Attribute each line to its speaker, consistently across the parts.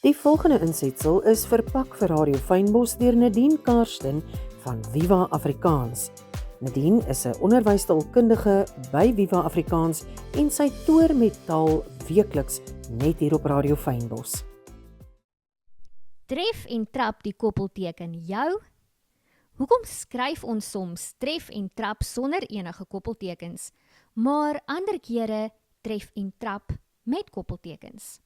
Speaker 1: Die volgende insetsel is verpak vir Radio Fynbos deur Nadine Karsten van Viva Afrikaans. Nadine is 'n onderwystaalkundige by Viva Afrikaans en sy toer met taal weekliks net hier op Radio Fynbos.
Speaker 2: Tref en trap die koppelteken jou? Hoekom skryf ons soms tref en trap sonder enige koppeltekens, maar ander kere tref en trap met koppeltekens?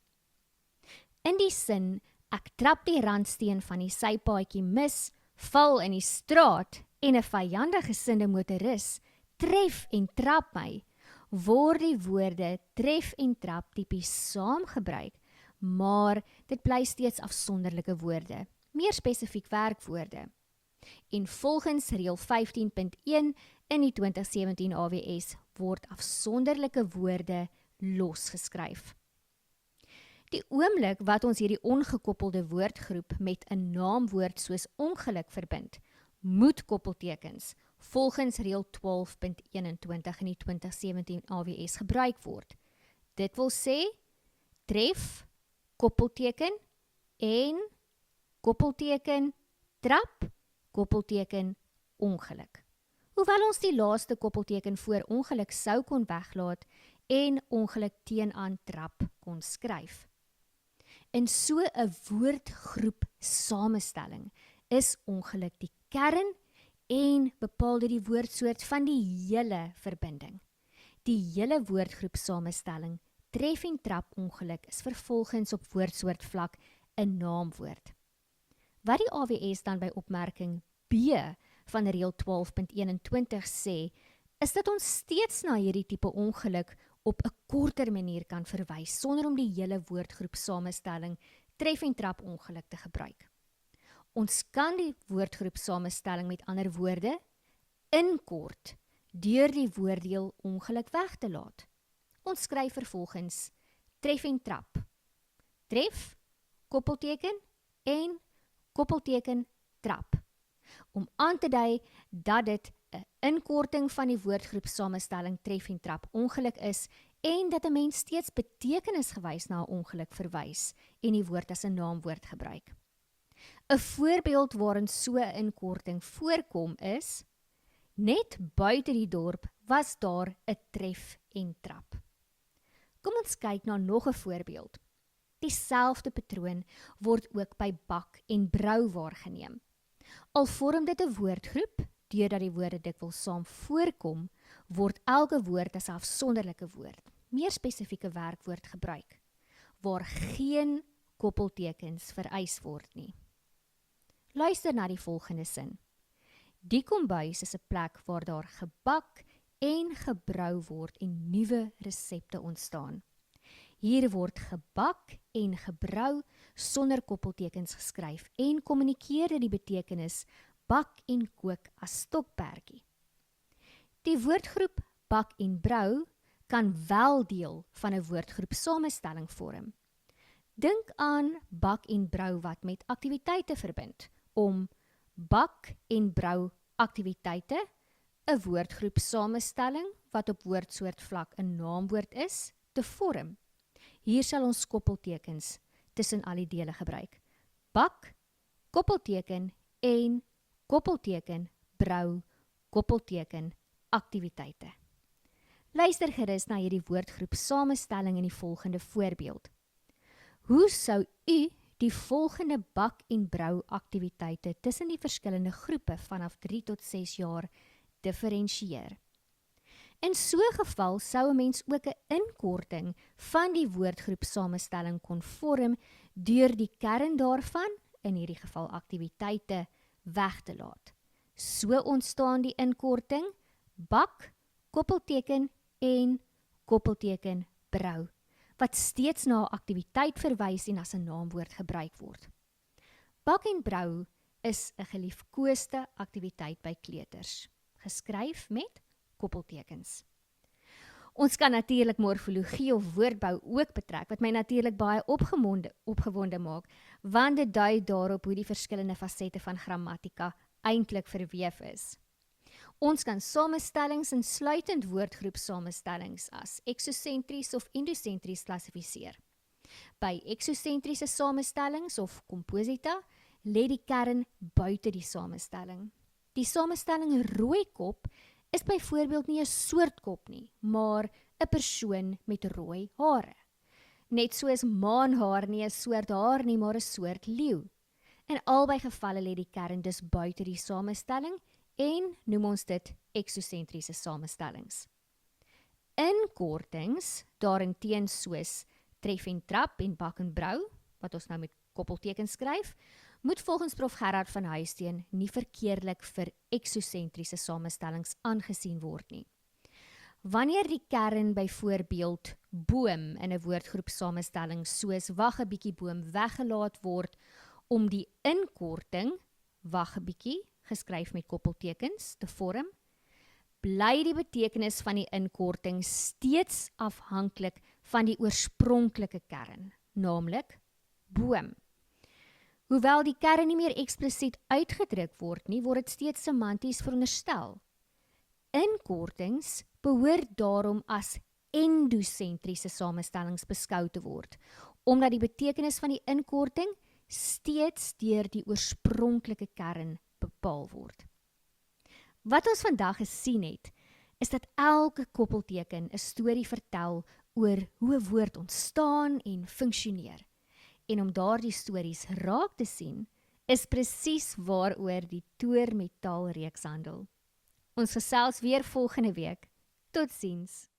Speaker 2: In die sin, ek trap die randsteen van die sypaadjie mis, val in die straat en 'n vyjandige gesinde motoris tref en trap my, word die woorde tref en trap tipies saamgebruik, maar dit bly steeds afsonderlike woorde, meer spesifiek werkwoorde. En volgens reël 15.1 in die 2017 AWS word afsonderlike woorde losgeskryf. Die oomblik wat ons hierdie ongekoppelde woordgroep met 'n naamwoord soos ongeluk verbind, moet koppeltekens volgens reël 12.21 in die 2017 AWS gebruik word. Dit wil sê, tref, koppelteken en koppelteken trap, koppelteken ongeluk. Hoewel ons die laaste koppelteken voor ongeluk sou kon weglaat en ongeluk teenoor trap kon skryf. In so 'n woordgroep samestelling is ongeluk die kern en bepaal dit die woordsoort van die hele verbinding. Die hele woordgroep samestelling tref en trap ongeluk is vervolgens op woordsoort vlak 'n naamwoord. Wat die AWS dan by opmerking B van reël 12.21 sê, is dat ons steeds na hierdie tipe ongeluk op 'n korter manier kan verwys, sonder om die hele woordgroep samestelling tref en trap ongeluk te gebruik. Ons kan die woordgroep samestelling met ander woorde inkort deur die woorddeel ongeluk weg te laat. Ons skryf vervolgens tref en trap. Tref, koppelteken en koppelteken trap. Om aan te dui dat dit 'n inkorting van die woordgroep samestelling tref en trap ongeluk is en dat 'n mens steeds betekenisgewys na 'n ongeluk verwys en die woord as 'n naamwoord gebruik. 'n Voorbeeld waarin so 'n inkorting voorkom is: net buite die dorp was daar 'n tref en trap. Kom ons kyk na nog 'n voorbeeld. Dieselfde patroon word ook by bak en brou waargeneem. Al vorm dit 'n woordgroep, deurdat die woorde dikwels saam voorkom, word elke woord as 'n afsonderlike woord, meer spesifieke werkwoord gebruik, waar geen koppeltekens vereis word nie. Luister na die volgende sin. Die kombuis is 'n plek waar daar gebak en gebrou word en nuwe resepte ontstaan. Hier word gebak en gebrou sonder koppeltekens geskryf en kommunikeer dit die betekenis bak en kook as stokperdjie. Die woordgroep bak en brou kan wel deel van 'n woordgroep samestelling vorm. Dink aan bak en brou wat met aktiwiteite verbind, om bak en brou aktiwiteite, 'n woordgroep samestelling wat op woordsoort vlak 'n naamwoord is, te vorm. Hier sal ons koppeltekens tussen al die dele gebruik. Bak, koppelteken en koppelteken brou, koppelteken aktiwiteite. Luister gerus na hierdie woordgroep samestelling in die volgende voorbeeld. Hoe sou u die volgende bak en brou aktiwiteite tussen die verskillende groepe vanaf 3 tot 6 jaar diferensieer? In so 'n geval sou 'n mens ook 'n inkorting van die woordgroep samestelling kon vorm deur die kern daarvan, in hierdie geval aktiwiteite, weg te laat. So ontstaan die inkorting bak, koppelteken en koppelteken brou, wat steeds na 'n aktiwiteit verwys en as 'n naamwoord gebruik word. Bak en brou is 'n geliefkoeste aktiwiteit by kleuters, geskryf met koppeltekens. Ons kan natuurlik morfologie of woordbou ook betrek, wat my natuurlik baie opgewonde maak, want dit dui daarop hoe die verskillende fasette van grammatika eintlik verweef is. Ons kan samestellings insluitend woordgroep samestellings as eksosentries of endosentries klassifiseer. By eksosentriese samestellings of komposita lê die kern buite die samestelling. Die samestelling rooi kop is byvoorbeeld nie 'n soort kop nie, maar 'n persoon met rooi hare. Net soos maanhaar nie 'n soort haar nie, maar 'n soort leeu. In albei gevalle lê die kern dus buite die samestelling en noem ons dit eksosentriese samestellings. Inkortings, daarenteen soos tref en trap en bak en brou, wat ons nou met koppeltekens skryf, moet volgens prof Gerard van Huisteen nie verkeerlik vir eksosentriese samestellings aangesien word nie. Wanneer die kern byvoorbeeld boom in 'n woordgroep samestelling soos wag 'n bietjie boom weggelaat word om die inkorting wag 'n bietjie, geskryf met koppeltekens, te vorm, bly die betekenis van die inkorting steeds afhanklik van die oorspronklike kern, naamlik boom. Hoewel die kern nie meer eksplisiet uitgedruk word nie, word dit steeds semanties veronderstel. Inkortings behoort daarom as endosentriese samestellings beskou te word, omdat die betekenis van die inkorting steeds deur die oorspronklike kern bepaal word. Wat ons vandag gesien het, is dat elke koppelteken 'n storie vertel oor hoe 'n woord ontstaan en funksioneer. En om daardie stories raak te sien, is presies waaroor die Toer met Taal reeks handel. Ons gesels weer volgende week. Totsiens!